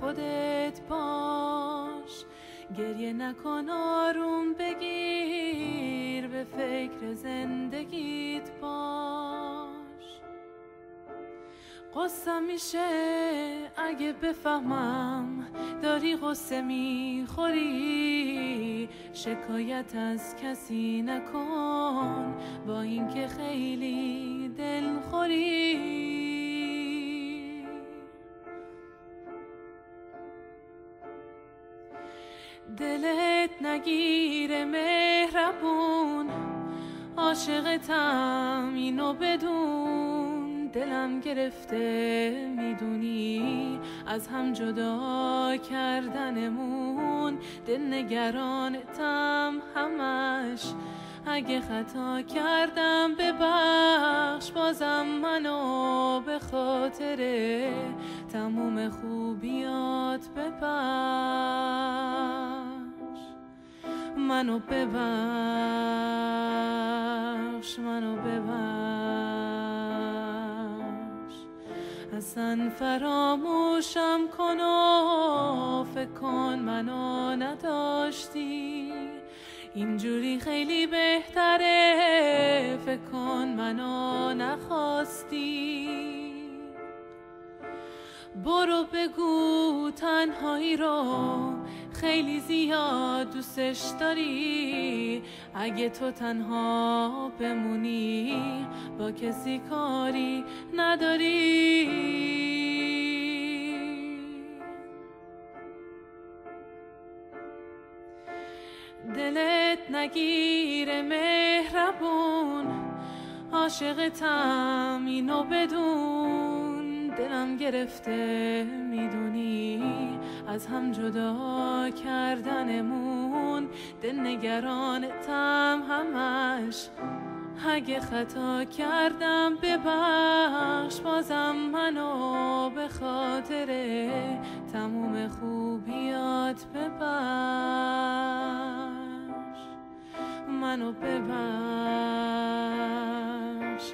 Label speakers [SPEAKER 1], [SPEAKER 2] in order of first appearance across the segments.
[SPEAKER 1] خودت باش، گریه نکن آروم بگیر، به فکر زندگیت باش. قصه میشه اگه بفهمم داری قصه میخوری، شکایت از کسی نکن با اینکه خیلی دلخوری. دلت نگیره مهربون، عاشقتم اینو بدون، دلم گرفته میدونی از هم جدا کردنمون، دل نگرانتم همش، اگه خطا کردم ببخش، بازم منو به خاطر تموم خوبیات ببخش، منو ببخش، منو ببخش. اصلا فراموشم کن و فکر کن منو نداشتی، اینجوری خیلی بهتره، فکر کن منو نخواستی. برو بگو تنهایی رو خیلی زیاد دوستش داری، اگه تو تنها بمونی با کسی کاری نداری. دلت نگیره مهربون، عاشقتم اینو بدون، دلم گرفته میدونی از هم جدا کردنمون، دل نگرانتم همش، اگه خطا کردم ببخش، بازم منو به خاطر تموم خوبیات ببخش، منو ببخش،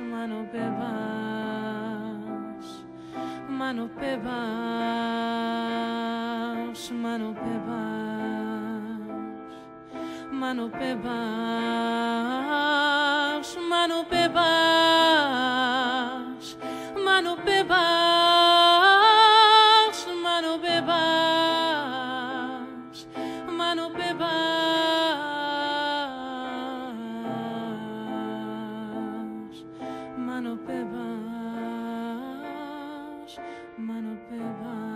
[SPEAKER 1] منو ببخش، منو ببخش، منو ببخش، منو ببخش، منو ببخش، منو ببخش، منو ببخش، منو ببخش، منو ببخش، منو ببخش.